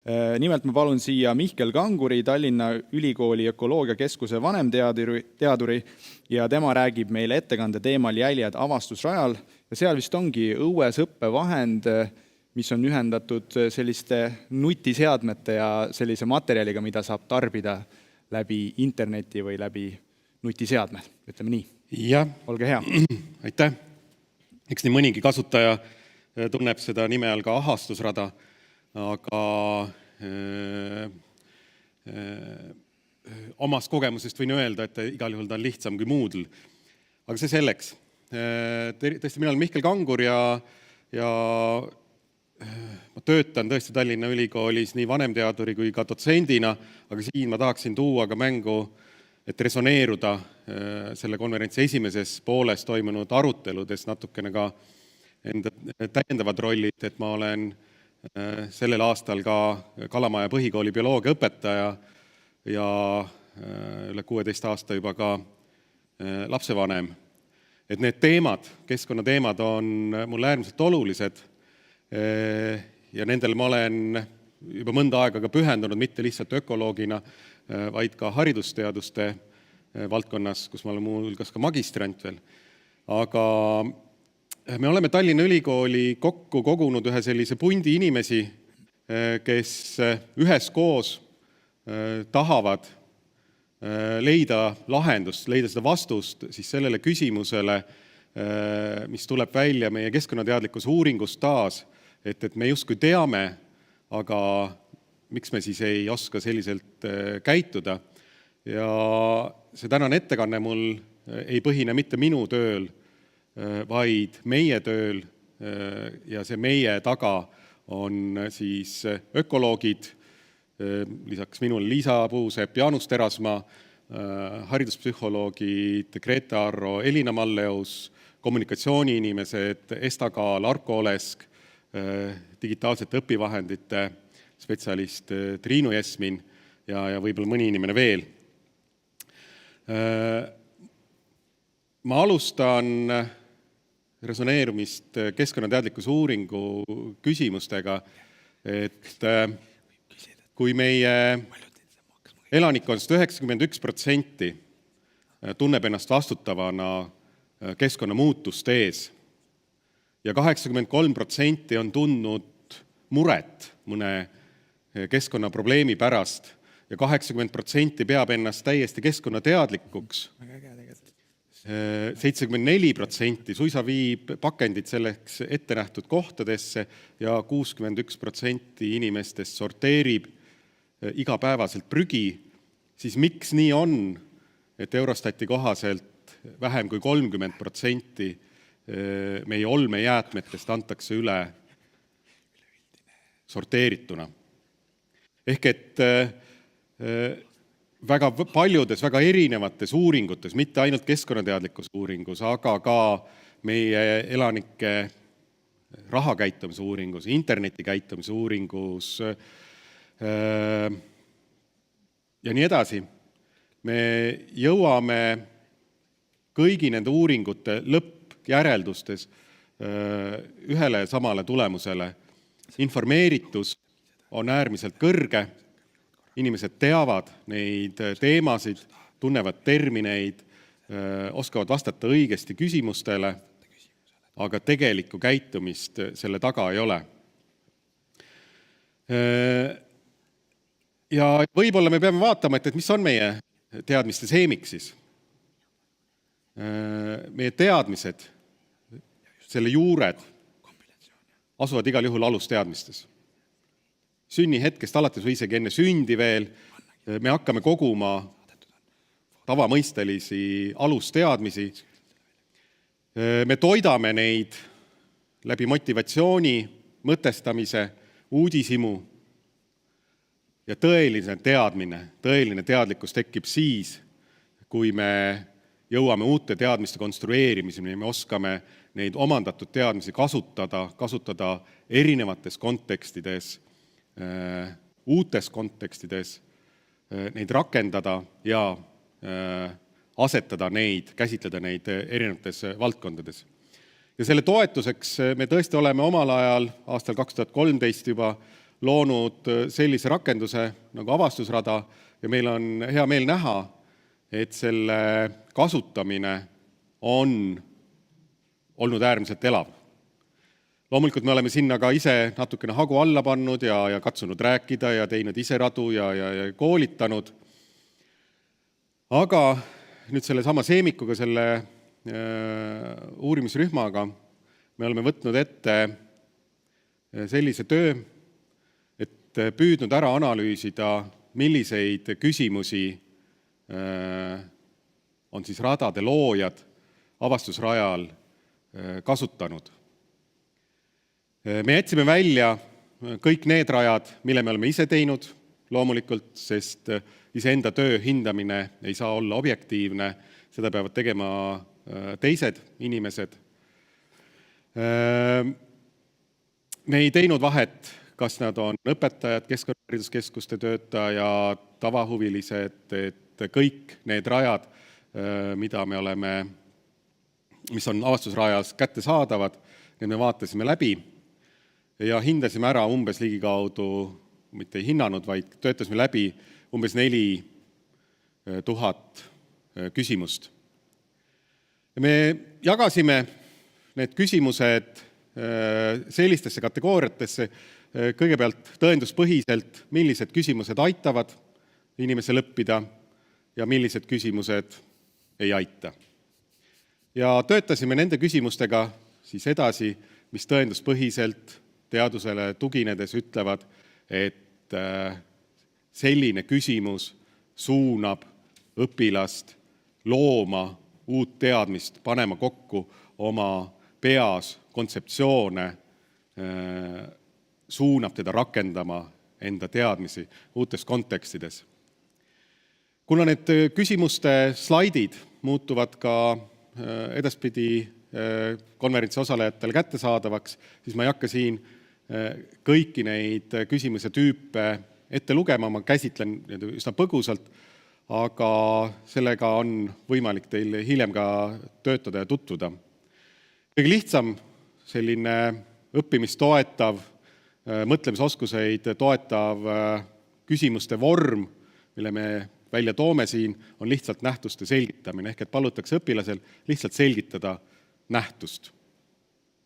Nimelt ma palun siia Mihkel Kanguri, Tallinna Ülikooli ökoloogiakeskuse vanemteaduri ja tema räägib meile ettekande teemal jäljed avastusrajal. Ja seal vist ongi õues õppevahend, mis on ühendatud selliste nutiseadmete ja sellise materjaliga, mida saab tarbida läbi interneti või läbi nutiseadmed. Ütleme nii. Jah. Olge hea. Aitäh. Eks nii mõnigi kasutaja tunneb seda nime all ka ahastusrada, aga omast kogemusest võin öelda, et igal juhul ta on lihtsam kui Moodle. Aga see selleks. Tõesti, mina olen Mihkel Kangur ja ma töötan tõesti Tallinna Ülikoolis nii vanemteaduri kui ka dotsendina, aga siin ma tahaksin tuua ka mängu, et resoneeruda selle konverentsi esimeses pooles toimunud aruteludes natukene ka enda täiendavad rollid, et ma olen sellel aastal ka Kalamaja põhikooli bioloogia õpetaja ja üle 16 aasta juba ka lapsevanem. Et need teemad, keskkonnateemad on mulle äärmiselt olulised ja nendel ma olen juba mõnda aega ka pühendunud mitte lihtsalt ökoloogina, vaid ka haridusteaduste valdkonnas, kus ma olen muu hulgas ka magistrant veel. Aga me oleme Tallinna Ülikooli kokku kogunud ühe sellise pundi inimesi, kes üheskoos tahavad leida lahendust, leida seda vastust siis sellele küsimusele, mis tuleb välja meie keskkonnateadlikkuse uuringust taas, et me justkui teame, aga miks me siis ei oska selliselt käituda. Ja see tänane ettekanne mul ei põhine mitte minu tööl, vaid meie tööl ja see meie taga on siis ökoloogid, lisaks minul Liisa Puusepp, Jaanus Terasmaa, hariduspsühholoogid Greta Arro, Elina Malleus, kommunikatsiooniinimesed Esta Kaal, Arko Olesk, digitaalsete õpivahendite spetsialist Triinu Jesmin ja võib-olla mõni inimene veel. Ma alustan resoneerumist keskkonnateadlikkuse uuringu küsimustega, et kui meie elanikkonnast 91% tunneb ennast vastutavana keskkonnamuutuste ees ja 83% on tundnud muret mõne keskkonnaprobleemi pärast ja 80% peab ennast täiesti keskkonnateadlikuks, 74% suisa viib pakendid selleks ette nähtud kohtadesse ja 61% inimestest sorteerib igapäevaselt prügi, siis miks nii on, et Eurostati kohaselt vähem kui 30% meie olmejäätmetest antakse üle sorteerituna. Ehk et väga paljudes, väga erinevates uuringutes, mitte ainult keskkonnateadlikkuse uuringus, aga ka meie elanike rahakäitumise uuringus, internetikäitumise uuringus ja nii edasi, me jõuame kõigi nende uuringute lõppjäreldustes ühele samale tulemusele. Informeeritus on äärmiselt kõrge, inimesed teavad neid teemasid, tunnevad termineid, oskavad vastata õigesti küsimustele, aga tegelikku käitumist selle taga ei ole. Ja võib-olla me peame vaatama, et mis on meie teadmiste seemik siis. Meie teadmised, selle juured asuvad igal juhul alusteadmistes. Sünnihetkest alates või isegi enne sündi veel me hakkame koguma tavamõistelisi alusteadmisi. Me toidame neid läbi motivatsiooni, mõtestamise, uudishimu ja tõeline teadmine, tõeline teadlikkus tekib siis, kui me jõuame uute teadmiste konstrueerimiseni, me oskame neid omandatud teadmisi kasutada erinevates kontekstides, uutes kontekstides, neid rakendada ja asetada neid, käsitleda neid erinevates valdkondades. Ja selle toetuseks me tõesti oleme omal ajal, aastal 2013 juba, loonud sellise rakenduse nagu avastusrada ja meil on hea meel näha, et selle kasutamine on olnud äärmiselt elav. Loomulikult me oleme sinna ka ise natukene hagu alla pannud ja katsunud rääkida ja teinud ise radu ja koolitanud. Aga nüüd selle sama Seemikuga, selle uurimisrühmaga me oleme võtnud ette sellise töö, et püüdnud ära analüüsida, milliseid küsimusi on siis radade loojad avastusrajal kasutanud. Me jätsime välja kõik need rajad, mille me oleme ise teinud, loomulikult, sest iseenda töö hindamine ei saa olla objektiivne, seda peavad tegema teised inimesed. Me ei teinud vahet, kas nad on õpetajad, keskkonnahariduskeskuste töötajad, tavahuvilised, et kõik need rajad, mis on avastusrajas kättesaadavad, need me vaatasime läbi ja hindasime ära umbes ligikaudu, mitte ei hinnanud, vaid töötasime läbi umbes 4000 küsimust. Me jagasime need küsimused sellistesse kategooriatesse, kõigepealt tõenduspõhiselt, millised küsimused aitavad inimesel õppida ja millised küsimused ei aita. Ja töötasime nende küsimustega siis edasi, mis tõenduspõhiselt teadusele tuginedes ütlevad, et selline küsimus suunab õpilast looma uut teadmist, panema kokku oma peas kontseptsioone, suunab teda rakendama enda teadmisi uutes kontekstides. Kuna need küsimuste slaidid muutuvad ka edaspidi konverentsi osalejatel kättesaadavaks, siis ma ei hakka siin kõiki neid küsimuse tüüpe ette lugema, ma käsitlen üsna põgusalt, aga sellega on võimalik teil hiljem ka töötada ja tutvuda. Kõige lihtsam selline õppimist toetav, mõtlemisoskuseid toetav küsimuste vorm, mille me välja toome siin, on lihtsalt nähtuste selgitamine, ehk et palutakse õpilasel lihtsalt selgitada nähtust.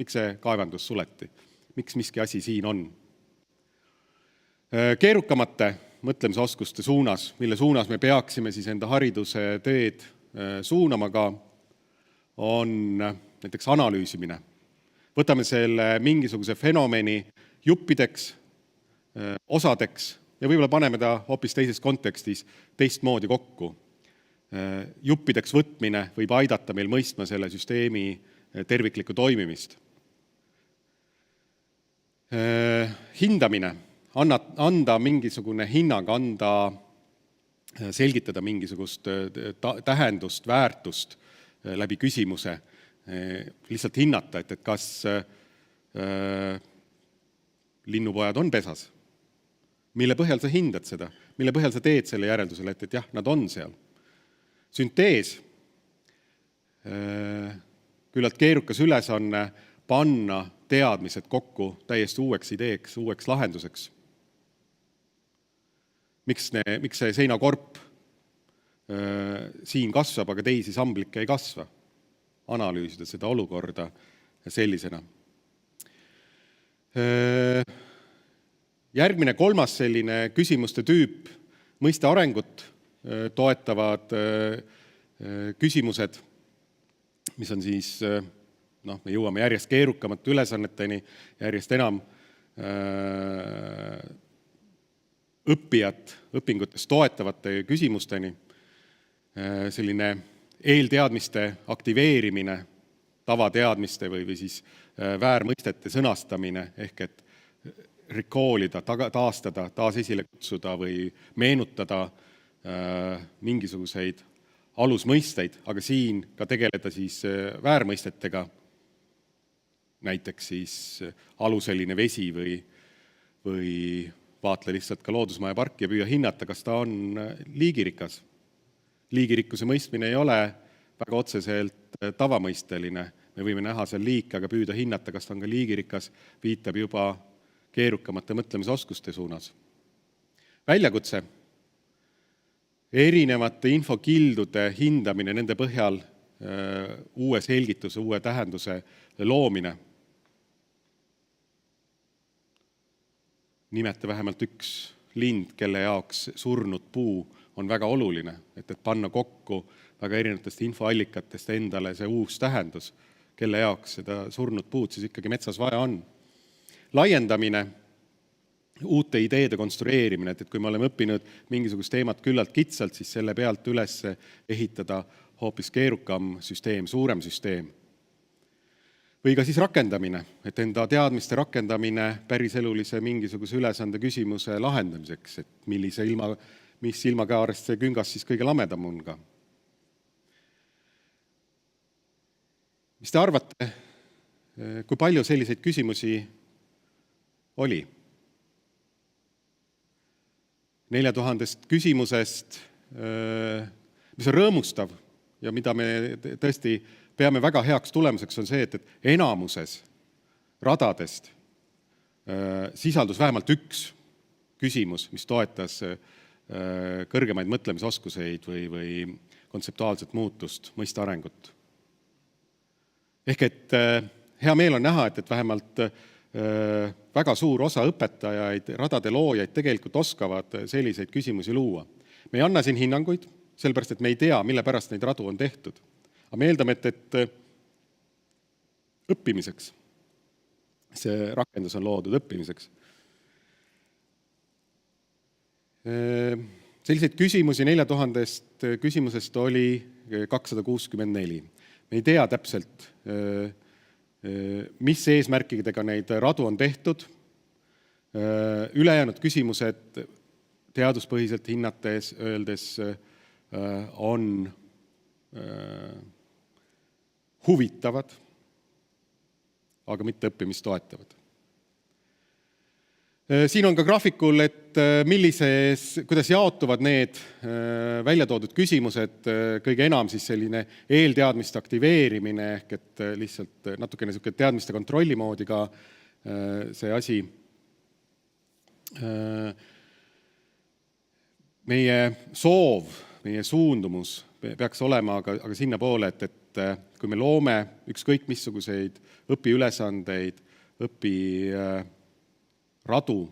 Miks see kaevandus suleti? Miks miski asi siin on? Keerukamate mõtlemisoskuste suunas, mille suunas me peaksime siis enda hariduse teed suunama ka, on näiteks analüüsimine. Võtame selle mingisuguse fenomeni juppideks, osadeks ja võib-olla paneme ta hoopis teises kontekstis teistmoodi kokku. Juppideks võtmine võib aidata meil mõistma selle süsteemi terviklikku toimimist. Hindamine, anda mingisugune hinnang, selgitada mingisugust tähendust, väärtust läbi küsimuse, lihtsalt hinnata, et kas linnupojad on pesas. Mille põhjal sa hindad seda? Mille põhjal sa teed selle järeldusele, et jah, nad on seal? Süntees, küllalt keerukas ülesanne panna teadmised kokku täiesti uueks ideeks, uueks lahenduseks. Miks see seinakorp siin kasvab, aga teisi samblikke ei kasva? Analüüsida seda olukorda sellisena. Järgmine kolmas selline küsimuste tüüp, mõiste arengut toetavad küsimused, mis on siis, me jõuame järjest keerukamate ülesanneteni, järjest enam õppijat õpingutes toetavate küsimusteni, selline eelteadmiste aktiveerimine, tavateadmiste või siis väärmõistete sõnastamine, ehk et recallida, taastada, taas esile kutsuda või meenutada mingisuguseid alusmõisteid, aga siin ka tegeleda siis väärmõistetega, näiteks siis aluseline vesi või vaatle lihtsalt ka loodusmaja parki ja püüa hinnata, kas ta on liigirikas. Liigirikkuse mõistmine ei ole väga otseselt tavamõisteline. Me võime näha seal liike, aga püüda hinnata, kas ta on ka liigirikas, viitab juba keerukamate mõtlemisoskuste suunas. Väljakutse, erinevate infokildude hindamine, nende põhjal uue selgituse, uue tähenduse loomine. Nimeta vähemalt üks lind, kelle jaoks surnud puu on väga oluline, et panna kokku väga erinevatest infoallikatest endale see uus tähendus, kelle jaoks seda surnud puud siis ikkagi metsas vaja on. Laiendamine, uute ideede konstrueerimine, et kui me oleme õppinud mingisugust teemat küllalt kitsalt, siis selle pealt üles ehitada hoopis keerukam süsteem, suurem süsteem. Või ka siis rakendamine, et enda teadmiste rakendamine päriselulise mingisuguse ülesande küsimuse lahendamiseks, et mis ilmakaarest see küngas siis kõige lamedam on ka. Mis te arvate, kui palju selliseid küsimusi oli? 4000 küsimusest, mis on rõõmustav ja mida me tõesti peame väga heaks tulemuseks, on see, et enamuses radadest sisaldus vähemalt üks küsimus, mis toetas kõrgemaid mõtlemisoskuseid või kontseptuaalset muutust, mõistearengut. Ehk et hea meel on näha, et vähemalt väga suur osa õpetajaid, radade loojaid tegelikult oskavad selliseid küsimusi luua. Me ei anna siin hinnanguid, sellepärast, et me ei tea, mille pärast neid radu on tehtud. Aga me eeldame, et õppimiseks, see rakendus on loodud õppimiseks. Selliseid küsimusi 4000 küsimusest oli 264. Me ei tea täpselt, mis eesmärkidega neid radu on tehtud. Ülejäänud küsimused teaduspõhiselt hinnates, öeldes on huvitavad, aga mitte õppimist toetavad. Siin on ka graafikul, et kuidas jaotuvad need välja toodud küsimused, kõige enam siis selline eelteadmiste aktiveerimine, ehk et lihtsalt natukene teadmiste kontrolli moodi ka see asi. Meie soov, meie suundumus peaks olema aga sinna poole, et kui me loome ükskõik missuguseid õpiülesandeid, radu,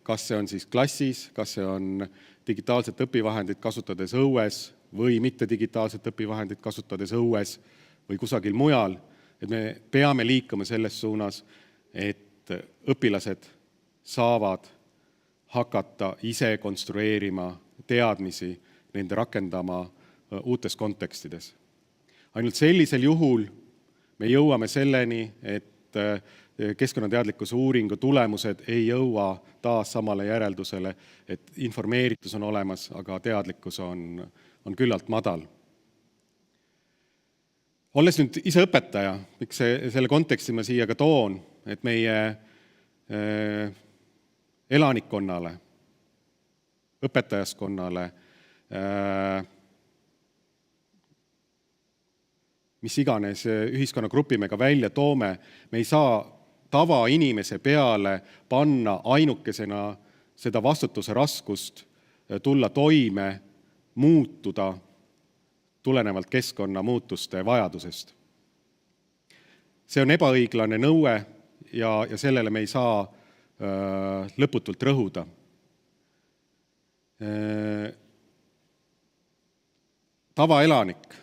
kas see on siis klassis, kas see on digitaalset õpivahendit kasutades õues või mitte digitaalset õpivahendit kasutades õues või kusagil mujal, et me peame liikuma selles suunas, et õpilased saavad hakata ise konstrueerima teadmisi, nende rakendama uutes kontekstides. Ainult sellisel juhul me jõuame selleni, et keskkonnateadlikkuse uuringu tulemused ei jõua taas samale järeldusele, et informeeritus on olemas, aga teadlikkus on küllalt madal. Olles nüüd ise õpetaja, miks selle konteksti ma siia ka toon, et meie elanikkonnale, õpetajaskonnale, mis iganes ühiskonnagrupi me ka välja toome, me ei saa tavainimese peale panna ainukesena seda vastutuse raskust tulla toime, muutuda tulenevalt keskkonnamuutuste vajadusest. See on ebaõiglane nõue ja sellele me ei saa lõputult rõhuda. Tavaelanik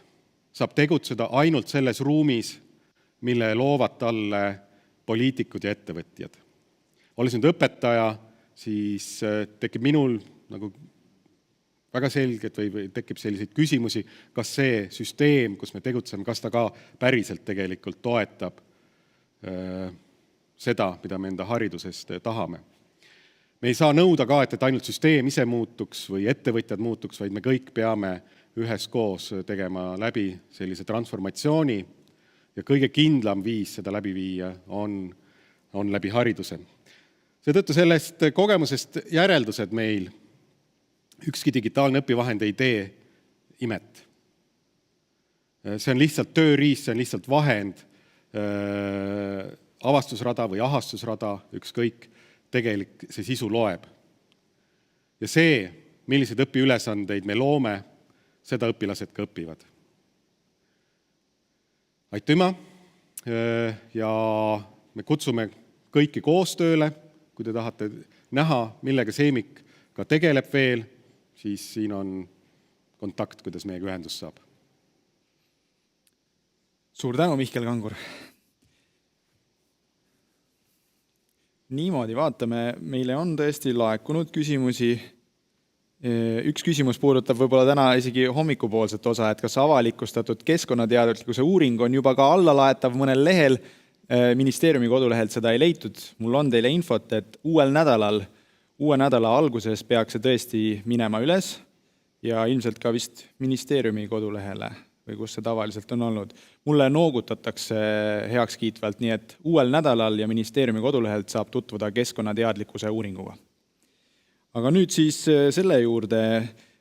saab tegutseda ainult selles ruumis, mille loovad talle poliitikud ja ettevõtjad. Olles nüüd õpetaja, siis tekib minul nagu väga selgelt või tekib selliseid küsimusi, kas see süsteem, kus me tegutseme, kas ta ka päriselt tegelikult toetab seda, mida me enda haridusest tahame. Me ei saa nõuda ka, et ainult süsteem ise muutuks või ettevõtjad muutuks, vaid me kõik peame üheskoos tegema läbi sellise transformatsiooni ja kõige kindlam viis seda läbi viia on läbi hariduse. Seetõttu sellest kogemusest järeldused meil, ükski digitaalne õpivahend ei tee imet. See on lihtsalt tööriist, see on lihtsalt vahend avastusrada või ahastusrada, ükskõik, tegelik see sisu loeb. Ja see, milliseid õpiülesandeid me loome, seda õpilased ka õpivad. Aitüma ja me kutsume kõiki koostööle, kui te tahate näha, millega Seemik ka tegeleb veel, siis siin on kontakt, kuidas meiega ühendust saab. Suur tänu, Mihkel Kangur! Niimoodi vaatame, meile on tõesti laekunud küsimusi. Üks küsimus puudutab võib-olla täna isegi hommikupoolset osa, et kas avalikustatud keskkonnateaduslikkuse uuring on juba ka allalaetav mõnel lehel. Ministeeriumi kodulehelt seda ei leitud. Mul on teile infot, et uue nädala alguses peaks see tõesti minema üles ja ilmselt ka vist ministeeriumi kodulehele või kus see tavaliselt on olnud. Mulle noogutatakse heakskiitvalt, nii et uuel nädalal ja ministeeriumi kodulehelt saab tutvuda keskkonnateadlikkuse uuringuga. Aga nüüd siis selle juurde,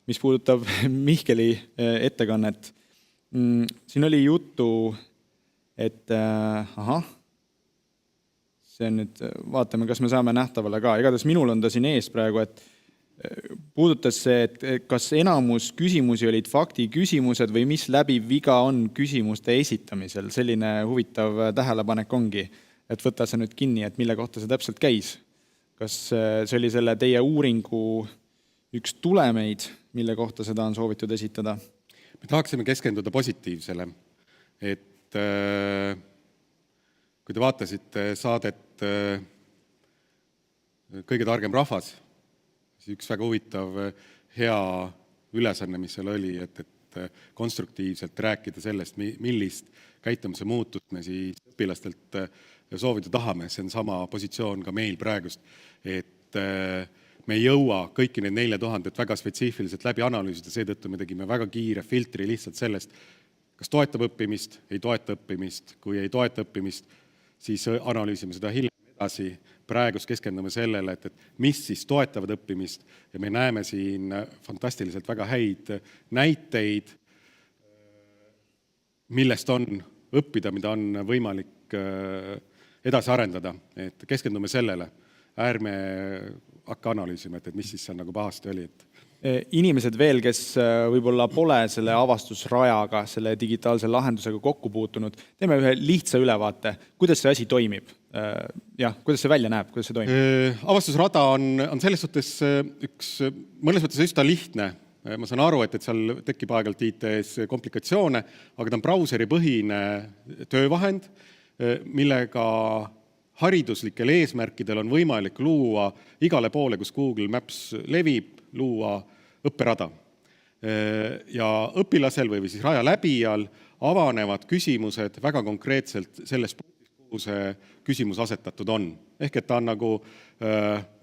mis puudutab Mihkeli ettekannet. Siin oli juttu, et see on nüüd, vaatame, kas me saame nähtavale ka. Igatahes minul on ta siin ees praegu, et puudutas see, et kas enamus küsimusi olid fakti küsimused või mis läbiv viga on küsimuste esitamisel. Selline huvitav tähelepanek ongi, et võta see nüüd kinni, et mille kohta see täpselt käis. Kas see oli selle teie uuringu üks tulemeid, mille kohta seda on soovitud esitada? Me tahaksime keskenduda positiivsele, et kui te vaatasite saadet Kõige targem rahvas, siis üks väga huvitav hea ülesanne, mis seal oli, et konstruktiivselt rääkida sellest, millist käitumise muutust me siis õpilastelt soovida tahame. See on sama positsioon ka meil praegust, et me ei jõua kõiki need 4000 väga spetsiifiliselt läbi analüüsida, seetõttu me tegime väga kiire filtri lihtsalt sellest, kas toetab õppimist, ei toeta õppimist, kui ei toeta õppimist, siis analüüsime seda hiljem edasi. Praegus keskendume sellele, et mis siis toetavad õppimist ja me näeme siin fantastiliselt väga häid näiteid, millest on õppida, mida on võimalik edasi arendada. Et keskendume sellele, ärme hakka analüüsima, et mis siis seal nagu pahasti oli. Inimesed veel, kes võib-olla pole selle avastusrajaga, selle digitaalse lahendusega kokku puutunud, teeme ühe lihtsa ülevaate, kuidas see asi toimib. Kuidas see välja näeb, kuidas see toimib? Avastusrada on selles suhtes mõnes mõttes üsna lihtne. Ma saan aru, et seal tekib aegalt IT-s komplikatsioone, aga ta on brauseripõhine töövahend, millega hariduslikel eesmärkidel on võimalik luua igale poole, kus Google Maps levib, luua õpperada. Ja õpilasel või siis raja läbijal avanevad küsimused väga konkreetselt selles punktis, kuhu see küsimus asetatud on. Ehk et ta on nagu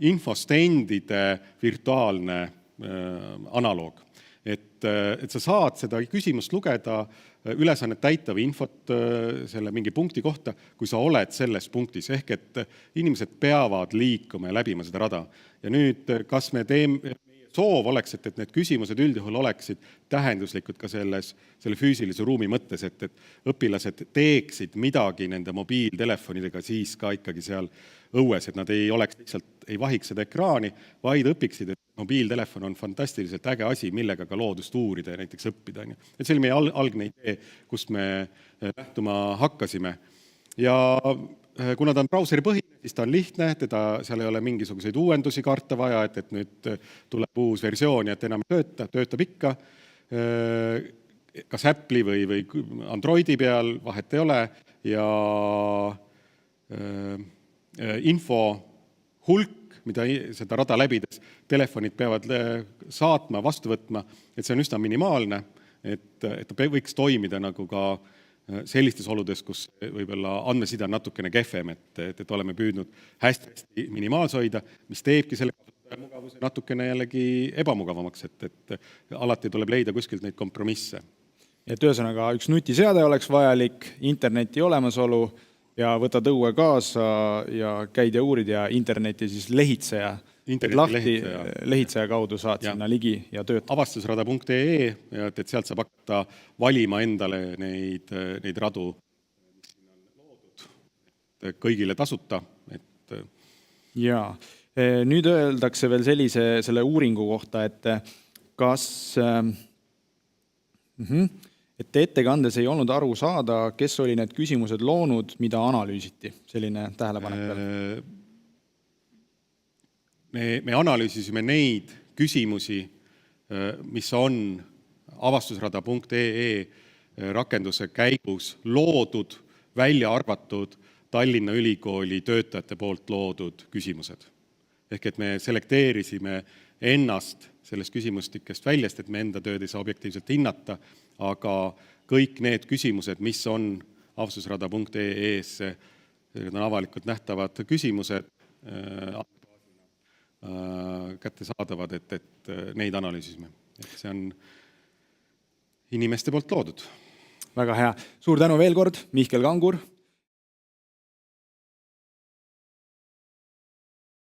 infostendide virtuaalne analoog. Et sa saad seda küsimust lugeda, ülesannet täita või infot selle mingi punkti kohta, kui sa oled selles punktis. Ehk et inimesed peavad liikuma ja läbima seda rada. Ja nüüd, kas meie soov oleks, et need küsimused üldjuhul oleksid tähenduslikud ka selle füüsilise ruumi mõttes, et õpilased teeksid midagi nende mobiiltelefonidega siis ka ikkagi seal õues, et nad ei oleks lihtsalt, ei vahiks seda ekraani, vaid õpiksid, et mobiiltelefon on fantastiliselt äge asi, millega ka loodust uurida ja näiteks õppida. Et see oli meie algne idee, kust me lähtuma hakkasime. Ja kuna ta on brauseripõhine, siis ta on lihtne, seal ei ole mingisuguseid uuendusi karta vaja, et nüüd tuleb uus versioon ja et enam töötab ikka. Kas Apple'i või Androidi peal, vahet ei ole. Ja info hulk, mida seda rada läbides telefonid peavad saatma, vastu võtma, et see on üsna minimaalne, et ta võiks toimida nagu ka sellistes oludes, kus võib-olla andmeside on natukene kehvem, et oleme püüdnud hästi minimaalse hoida, mis teebki selle mugavuse natukene jällegi ebamugavamaks, et alati tuleb leida kuskilt neid kompromisse. Et ühesõnaga üks nutiseade oleks vajalik, interneti olemasolu ja võtad õue kaasa ja käid ja uurid ja interneti siis lehitseja kaudu saad sinna ligi ja töötab. Avastusrada.ee, et sealt saab hakata valima endale neid radu, mis siin on loodud. kõigile tasuta, et Jaa. Nüüd öeldakse veel selle uuringu kohta, et et ettekandes ei olnud aru saada, kes oli need küsimused loonud, mida analüüsiti. Selline tähelepanek veel. Me analüüsisime neid küsimusi, mis on avastusrada.ee rakenduse käigus loodud, välja arvatud Tallinna Ülikooli töötajate poolt loodud küsimused. Ehk et me selekteerisime ennast sellest küsimustikest väljast, et me enda tööd ei saa objektiivselt hinnata, aga kõik need küsimused, mis on avastusrada.ee-s, on avalikult nähtavad küsimused, kättesaadavad, et neid analüüsisime. Et see on inimeste poolt loodud. Väga hea. Suur tänu veel kord, Mihkel Kangur,